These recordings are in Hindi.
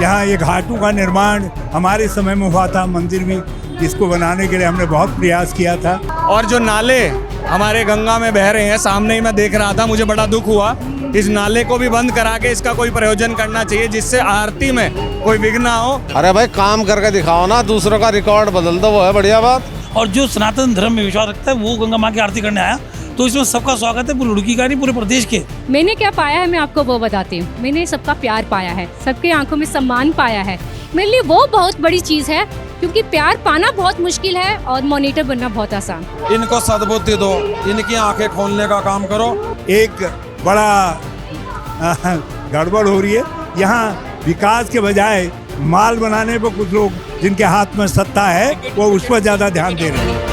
यहाँ ये घाटों का निर्माण हमारे समय में हुआ था, मंदिर भी इसको बनाने के लिए हमने बहुत प्रयास किया था। और जो नाले हमारे गंगा में बह रहे हैं, सामने ही मैं देख रहा था, मुझे बड़ा दुख हुआ। इस नाले को भी बंद करा के इसका कोई प्रयोजन करना चाहिए जिससे आरती में कोई विघ्न ना हो। अरे भाई काम करके दिखाओ ना, दूसरों का रिकॉर्ड बदल दो, वो है बढ़िया बात। और जो सनातन धर्म में विश्वास रखता है वो गंगा माँ की आरती करने आया, तो इसमें सबका स्वागत है, पूरी लुड़की का नहीं पूरे प्रदेश के। मैंने क्या पाया है मैं आपको वो बताती हूँ। मैंने सबका प्यार पाया है, सबके आंखों में सम्मान पाया है। मेरे लिए वो बहुत बड़ी चीज़ है, क्योंकि प्यार पाना बहुत मुश्किल है और मॉनिटर बनना बहुत आसान। इनको सद्बुद्धि दो, इनकी आंखें खोलने का काम करो। एक बड़ा गड़बड़ हो रही है यहाँ, विकास के बजाय माल बनाने पर कुछ लोग जिनके हाथ में सत्ता है वो उस पर ज़्यादा ध्यान दे रहे हैं।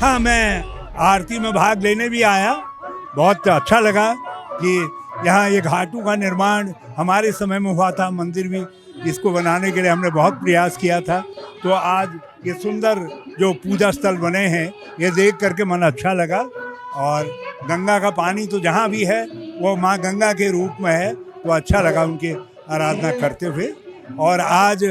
हाँ, मैं आरती में भाग लेने भी आया। बहुत अच्छा लगा कि यहाँ ये घाटों का निर्माण हमारे समय में हुआ था, मंदिर भी इसको बनाने के लिए हमने बहुत प्रयास किया था। तो आज ये सुंदर जो पूजा स्थल बने हैं, ये देख करके मन अच्छा लगा। और गंगा का पानी तो जहाँ भी है वो माँ गंगा के रूप में है, तो अच्छा लगा उनकी आराधना करते हुए। और आज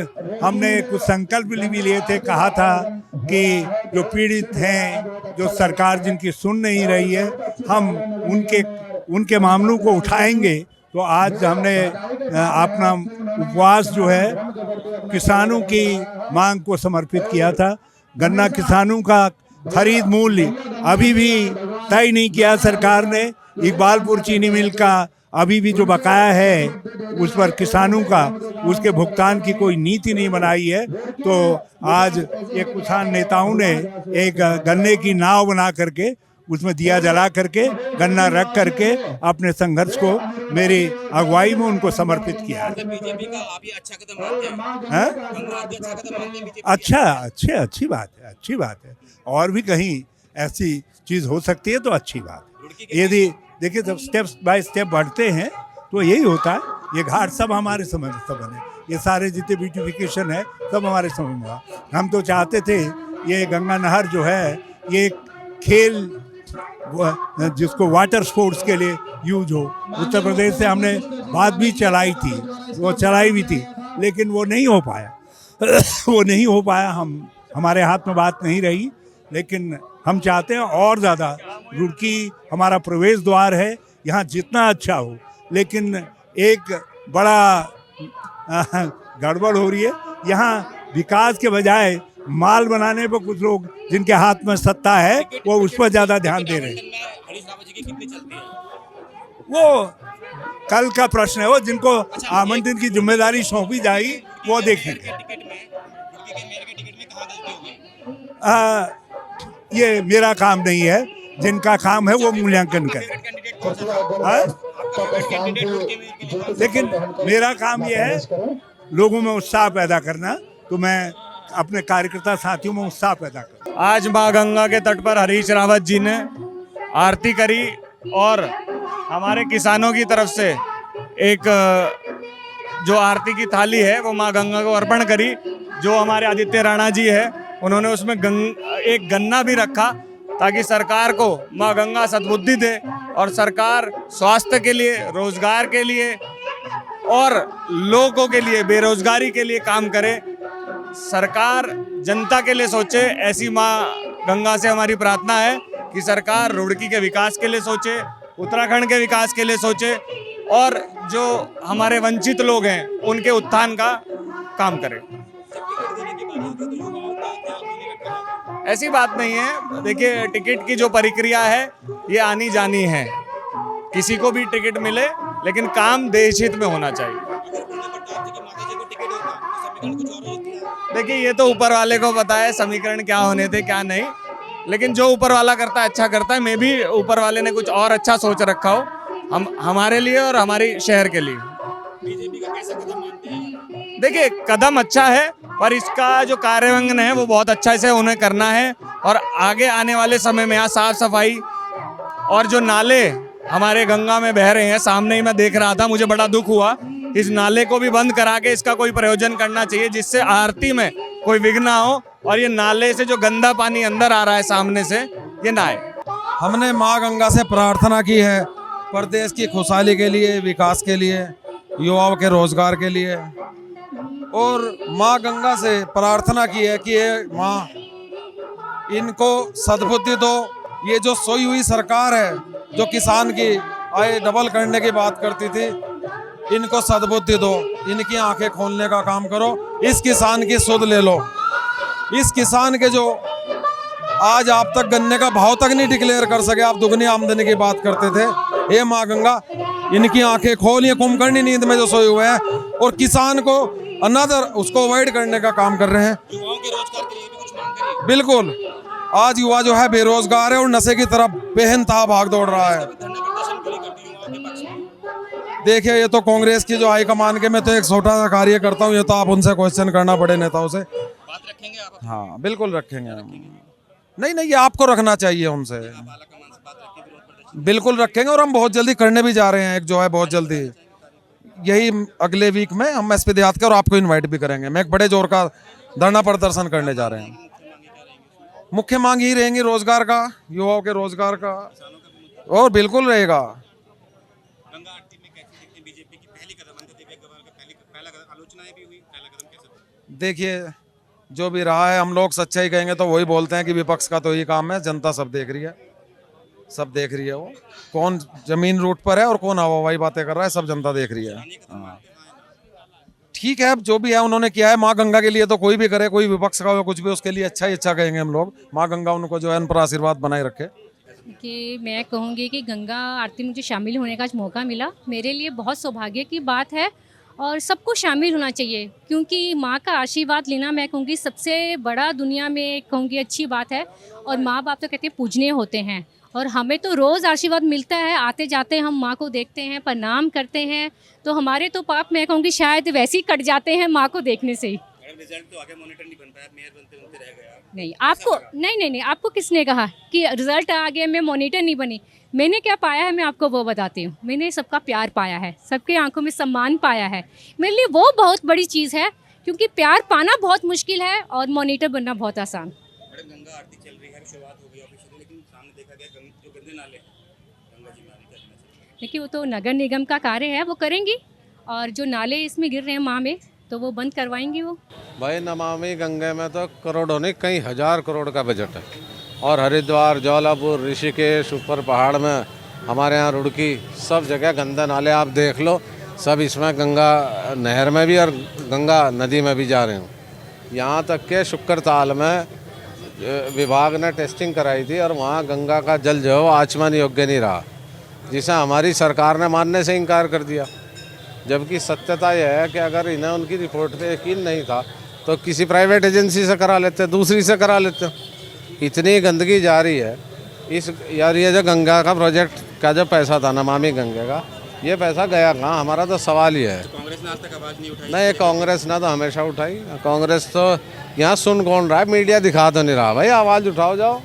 हमने कुछ संकल्प भी लिए थे, कहा था कि जो पीड़ित हैं, जो सरकार जिनकी सुन नहीं रही है, हम उनके मामलों को उठाएंगे। तो आज हमने अपना उपवास जो है किसानों की मांग को समर्पित किया था। गन्ना किसानों का खरीद मूल्य अभी भी तय नहीं किया सरकार ने। इकबालपुर चीनी मिल का अभी भी जो बकाया है उस पर किसानों का उसके भुगतान की कोई नीति नहीं बनाई है। तो आज ये किसान नेताओं ने एक गन्ने की नाव बना करके उसमें दिया जला करके गन्ना रख करके अपने संघर्ष को मेरी अगुवाई में उनको समर्पित किया है। बीजेपी का आप ये अच्छा कदम मानते हैं? अच्छी बात है। और भी कहीं ऐसी चीज़ हो सकती है तो अच्छी बात है। यदि देखिए जब स्टेप बाय स्टेप बढ़ते हैं तो यही होता है। ये घाट सब हमारे समय में सब बने, ये सारे जितने ब्यूटिफिकेशन है सब हमारे समय में हुआ। हम तो चाहते थे ये गंगा नहर जो है ये खेल जिसको वाटर स्पोर्ट्स के लिए यूज हो। उत्तर प्रदेश से हमने बात भी चलाई थी, वो चलाई भी थी, लेकिन वो नहीं हो पाया। हमारे हाथ में बात नहीं रही। लेकिन हम चाहते हैं और ज़्यादा, रुड़की हमारा प्रवेश द्वार है, यहाँ जितना अच्छा हो। लेकिन एक बड़ा गड़बड़ हो रही है यहाँ, विकास के बजाय माल बनाने पर कुछ लोग जिनके हाथ में सत्ता है वो उस पर ज़्यादा ध्यान दे रहे हैं। वो कल का प्रश्न है, वो जिनको आमंत्रण की जिम्मेदारी सौंपी जाएगी वो देखेंगे। ये मेरा काम नहीं है, जिनका काम है वो मूल्यांकन करें। लेकिन मेरा काम ये है लोगों में उत्साह पैदा करना, तो मैं अपने कार्यकर्ता साथियों में उत्साह पैदा कर। आज माँ गंगा के तट पर हरीश रावत जी ने आरती करी और हमारे किसानों की तरफ से एक जो आरती की थाली है वो माँ गंगा को अर्पण करी। जो हमारे आदित्य राणा जी है उन्होंने उसमें एक गन्ना भी रखा ताकि सरकार को माँ गंगा सद्बुद्धि दे और सरकार स्वास्थ्य के लिए, रोजगार के लिए और लोगों के लिए, बेरोजगारी के लिए काम करे। सरकार जनता के लिए सोचे, ऐसी माँ गंगा से हमारी प्रार्थना है कि सरकार रुड़की के विकास के लिए सोचे, उत्तराखंड के विकास के लिए सोचे और जो हमारे वंचित लोग हैं उनके उत्थान का काम करे। ऐसी बात नहीं है। देखिए, टिकट की जो प्रक्रिया है ये आनी जानी है, किसी को भी टिकट मिले, लेकिन काम देश हित में होना चाहिए। देखिए, ये तो ऊपर वाले को पता है समीकरण क्या होने थे क्या नहीं, लेकिन जो ऊपर वाला करता है अच्छा करता है। मैं भी ऊपर वाले ने कुछ और अच्छा सोच रखा हो हमारे लिए और हमारी शहर के लिए। बीजेपी का कैसा कदम मानते हैं? देखिए, कदम अच्छा है पर इसका जो कार्यान्वयन है वो बहुत अच्छा से उन्हें करना है। और आगे आने वाले समय में यहाँ साफ सफाई और जो नाले हमारे गंगा में बह रहे हैं, सामने ही मैं देख रहा था, मुझे बड़ा दुख हुआ। इस नाले को भी बंद करा के इसका कोई प्रयोजन करना चाहिए जिससे आरती में कोई विघ्न ना हो और ये नाले से जो गंदा पानी अंदर आ रहा है सामने से ये ना आए। हमने माँ गंगा से प्रार्थना की है प्रदेश की खुशहाली के लिए, विकास के लिए, युवाओं के रोजगार के लिए, और माँ गंगा से प्रार्थना की है कि ये माँ इनको सद्बुद्धि दो। ये जो सोई हुई सरकार है जो किसान की आय डबल करने की बात करती थी, इनको सद्बुद्धि दो, इनकी आंखें खोलने का काम करो, इस किसान की सुध ले लो। इस किसान के जो आज आप तक गन्ने का भाव तक नहीं डिक्लेयर कर सके, आप दुगनी आमदनी की बात करते थे। हे माँ गंगा, इनकी आंखें खोल, ये कुंभकर्णी नींद में जो सोए हुए हैं और किसान को अनदर उसको अवॉइड करने का काम कर रहे हैं। युवाओं के रोजगार के लिए भी कुछ मांग करिए। बिल्कुल, आज युवा जो है बेरोजगार है और नशे की तरफ बेहनतहा भाग दौड़ रहा है। धरना प्रदर्शन के लिए करती युवाओं के पक्ष में। देखिए, ये तो कांग्रेस की जो हाईकमान के, मैं तो एक छोटा सा कार्य करता हूँ, ये तो आप उनसे क्वेश्चन करना पड़े नेताओं से। बात रखेंगे आप? हाँ बिल्कुल रखेंगे। नहीं नहीं, ये आपको रखना चाहिए उनसे, आलाकमान से बात रखें, विरोध प्रदर्शन। बिल्कुल रखेंगे। और हम बहुत जल्दी करने भी जा रहे हैं एक जो है, बहुत जल्दी यही अगले वीक में हम एसपी देहात के और आपको इनवाइट भी करेंगे। मैं एक बड़े जोर का धरना प्रदर्शन करने जा रहे हैं। मुख्य मांग ही रहेंगी रोजगार का, युवाओं के रोजगार का, और बिल्कुल रहेगा। गंगा आरती में कैसे देखते हैं बीजेपी की पहली कदम, दिव्य अग्रवाल का पहला कदम, आलोचनाएं भी हुई, पहला कदम कैसे? देखिए, जो भी रहा है, हम लोग सच्चाई कहेंगे तो वही बोलते हैं कि विपक्ष का तो यही काम है। जनता सब देख रही है, सब देख रही है। वो कौन जमीन रूट पर है और कौन हवाई बातें कर रहा है, सब जनता देख रही है। हाँ। ठीक है, अब जो भी है उन्होंने किया है माँ गंगा के लिए, तो कोई भी करे, कोई विपक्ष का हो कुछ भी, उसके लिए अच्छा ही अच्छा कहेंगे हम लोग। माँ गंगा उनको जो है उन पर आशीर्वाद बनाए रखे। कि मैं कहूँगी कि गंगा आरती में मुझे शामिल होने का आज मौका मिला, मेरे लिए बहुत सौभाग्य की बात है और सबको शामिल होना चाहिए, क्योंकि माँ का आशीर्वाद लेना मैं कहूँगी सबसे बड़ा दुनिया में कहूँगी अच्छी बात है। और माँ बाप तो कहते हैं पूजनीय होते हैं और हमें तो रोज़ आशीर्वाद मिलता है। आते जाते हम माँ को देखते हैं, प्रणाम करते हैं, तो हमारे तो पाप मैं कहूँगी शायद वैसे ही कट जाते हैं माँ को देखने से ही। रिजल्ट तो आगे मॉनिटर नहीं बन पाया, मेयर बनते बनते रह गया। नहीं आपको, नहीं, आपको किसने कहा कि रिजल्ट आ गया, मैं मॉनिटर नहीं बनी? मैंने क्या पाया है मैं आपको वो बताती हूँ। मैंने सबका प्यार पाया है, सबके आंखों में सम्मान पाया है। मेरे लिए वो बहुत बड़ी चीज़ है, क्योंकि प्यार पाना बहुत मुश्किल है और मॉनिटर बनना बहुत आसान। मैडम, गंगा आरती चल रही है, शुरुआत हो गई ऑफिशियली, लेकिन सामने देखा गया जो गंदे नाले हैं गंगा जी में आने का, देखिए वो तो नगर निगम का कार्य है, वो करेंगी। और जो नाले इसमें गिर रहे हैं माँ में, तो वो बंद करवाएंगी वो। भाई नमामि गंगे में तो करोड़ों नहीं, कई हजार करोड़ का बजट है। और हरिद्वार, जौलापुर, ऋषिकेश, ऊपर पहाड़ में, हमारे यहाँ रुड़की, सब जगह गंदा नाले आप देख लो, सब इसमें गंगा नहर में भी और गंगा नदी में भी जा रहे हैं। यहाँ तक के शुक्र ताल में विभाग ने टेस्टिंग कराई थी और वहाँ गंगा का जल जो है वो आचमन योग्य नहीं रहा, जिसे हमारी सरकार ने मानने से इनकार कर दिया। जबकि सत्यता यह है कि अगर इन्हें उनकी रिपोर्ट पे यकीन नहीं था तो किसी प्राइवेट एजेंसी से करा लेते, दूसरी से करा लेते। इतनी गंदगी जा रही है इस यार। ये जो गंगा का प्रोजेक्ट का जो पैसा था नमामि गंगे का, ये पैसा गया कहाँ? हमारा तो सवाल ही है। कांग्रेस ने आज तक आवाज नहीं उठाई। नहीं, कांग्रेस ने तो हमेशा उठाई। कांग्रेस तो यहाँ सुन कौन रहा है, मीडिया दिखा तो नहीं रहा। भाई आवाज़ उठाओ, जाओ।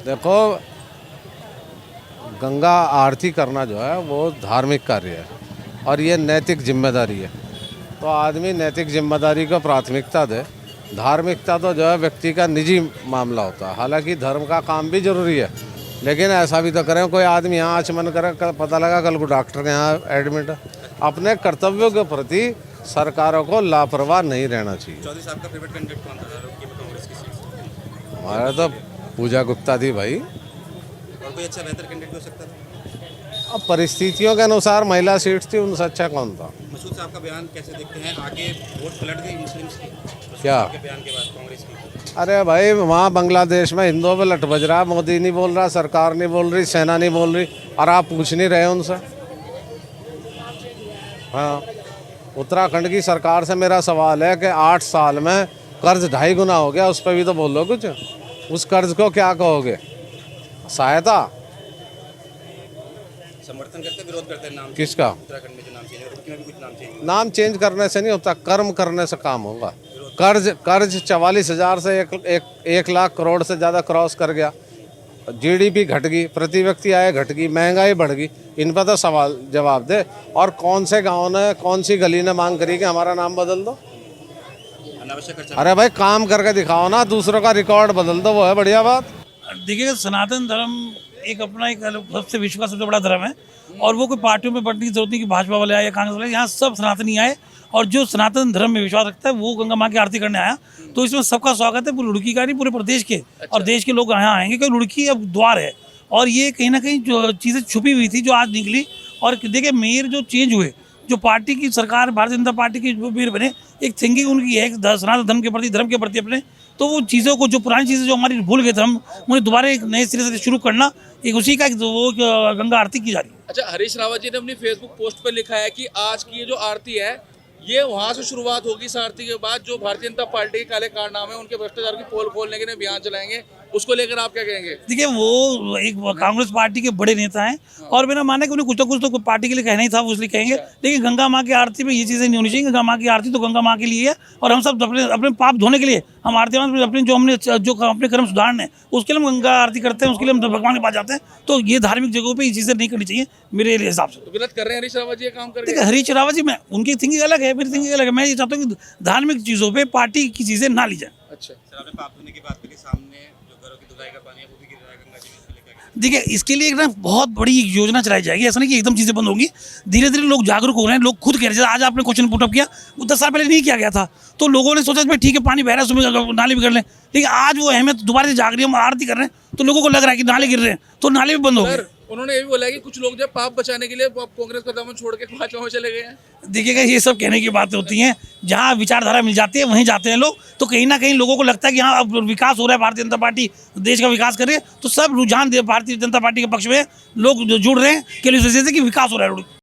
देखो, गंगा आरती करना जो है वो धार्मिक कार्य है और ये नैतिक जिम्मेदारी है। तो आदमी नैतिक जिम्मेदारी को प्राथमिकता दे। धार्मिकता तो जो है व्यक्ति का निजी मामला होता है। हालांकि धर्म का काम भी जरूरी है, लेकिन ऐसा भी तो करें, कोई आदमी यहाँ आचमन करे, पता लगा कल को डॉक्टर के यहाँ एडमिट है। अपने कर्तव्यों के प्रति सरकारों को लापरवाह नहीं रहना चाहिए। चौधरी साहब का फेवरेट कैंडिडेट कौन था कांग्रेस की सीट से? हमारा तो पूजा गुप्ता थी भाई। और कोई अच्छा बेहतर कैंडिडेट हो सकता था? अब परिस्थितियों के अनुसार महिला सीट थी, उनसे अच्छा कौन था? मसूद साहब का बयान कैसे देखते हैं? आगे वोट पलट गई मुस्लिम्स की क्या? के बयान के बाद कांग्रेस की। अरे भाई, वहाँ बांग्लादेश में हिंदुओं पे लठ बज रहा, मोदी नहीं बोल रहा, सरकार नहीं बोल रही, सेना नहीं बोल रही, और आप पूछ नहीं रहे उनसे। हाँ, उत्तराखंड की सरकार से मेरा सवाल है कि 8 साल में कर्ज 2.5 गुना हो गया, उस पर भी तो बोल लो कुछ। उस कर्ज को क्या कहोगे? सहायता? समर्थन करते, विरोध करते हैं? नाम किसका? उत्तराखंड में जो नाम चेंज है, रुड़की में भी कुछ नाम चेंज। नाम चेंज करने से नहीं होता, कर्म करने से काम होगा। कर्ज 44,000 से 1 लाख करोड़ से ज़्यादा क्रॉस कर गया। जीडीपी घट गई, प्रति व्यक्ति आय घट गई, महंगाई बढ़ गई, इन पर तो सवाल जवाब दे। और कौन से गांव ने, कौन सी गली ने मांग करी कि हमारा नाम बदल दो? अनावश्यक खर्चा। अरे भाई काम करके दिखाओ ना, दूसरों का रिकॉर्ड बदल दो, वो है बढ़िया बात। देखिए सनातन धर्म एक अपना एक सबसे विश्व का सबसे बड़ा धर्म है और वो कोई पार्टियों में बढ़ने की जरूरत नहीं कि भाजपा वाले आए या कांग्रेस वाले, यहाँ सब सनातनी आए और जो सनातन धर्म में विश्वास रखता है वो गंगा माँ की आरती करने आया। तो इसमें सबका स्वागत है, पूरी लुड़की का नहीं पूरे प्रदेश के और देश के लोग यहाँ आएंगे क्योंकि लुड़की अब द्वार है और ये कहीं ना कहीं जो चीज़ें छुपी हुई थी जो आज निकली। और देखिए मेयर जो चेंज हुए, जो पार्टी की सरकार भारतीय जनता पार्टी की जो मेयर बने, एक थिंकिंग उनकी है सनातन धर्म के प्रति अपने, तो वो चीज़ों को जो पुरानी चीज़ें जो हमारी भूल गए थे हम उन्हें दोबारा एक नए सिरे से शुरू करना, एक उसी का वो गंगा आरती की जा रही है। अच्छा, हरीश रावत जी ने अपनी फेसबुक पोस्ट पर लिखा है कि आज की ये जो आरती है ये वहाँ से शुरुआत होगी। इस आरती के बाद जो भारतीय जनता पार्टी के काले कारनामे, उनके भ्रष्टाचार की पोल खोलने के लिए अभियान चलाएंगे, उसको लेकर आप क्या कहेंगे? देखिए वो एक कांग्रेस पार्टी के बड़े नेता हैं और मेरा मानना है कि उन्हें कुछ तो पार्टी के लिए कहना ही था, वो इसलिए कहेंगे। लेकिन गंगा माँ की आरती में ये चीज़ें नहीं होनी चाहिए। गंगा माँ की आरती तो गंगा माँ के लिए है और हम सब अपने पाप धोने के लिए हम आरती अपने जो अपने कर्म सुधारने उसके लिए हम गंगा आरती करते हैं, उसके लिए हम भगवान के पास जाते हैं। तो ये धार्मिक जगहों पर ये चीज़ें नहीं करनी चाहिए मेरे हिसाब से। तो गलत कर रहे हैं हरीश रावत जी ये काम करके? देखिए हरीश रावत जी, मैं उनकी थिंकिंग अलग है, मेरी थिंकिंग अलग है। मैं ये चाहता हूँ कि धार्मिक चीज़ों पे पार्टी की चीज़ें ना ली जाए। अच्छा, सर आपने पाप धोने की बात करी, सामने जो घरों की धुलाई का पानी है वो भी गिर रहा है गंगा जी में, इसको लेकर क्या? देखिए इसके लिए एक ना बहुत बड़ी योजना चलाई जाएगी। ऐसा नहीं कि एकदम चीज़ें बंद होंगी, धीरे धीरे लोग जागरूक हो रहे हैं। लोग खुद कह रहे हैं, आज आपने क्वेश्चन पुटअप किया, वो 10 साल पहले नहीं किया गया था, तो लोगों ने सोचा भाई ठीक है पानी बह रहा है, सुबह नाले भी कर लें। लेकिन आज वो अहमियत दोबारा से जाग रही है, हम आरती कर रहे हैं तो लोगों को लग रहा है कि नाले गिर रहे हैं, तो नाले भी बंद हो गए। उन्होंने ये भी बोला है कि कुछ लोग जब पाप बचाने के लिए कांग्रेस का दामन छोड़ के भाजपा में चले गए हैं। देखिएगा ये सब कहने की बातें होती हैं, जहाँ विचारधारा मिल जाती है वहीं जाते हैं लोग। तो कहीं ना कहीं लोगों को लगता है कि हाँ अब विकास हो रहा है, भारतीय जनता पार्टी देश का विकास कर रही है, तो सब रुझान भारतीय जनता पार्टी के पक्ष में लोग जुड़ रहे हैं कि इस वजह से कि विकास हो रहा है।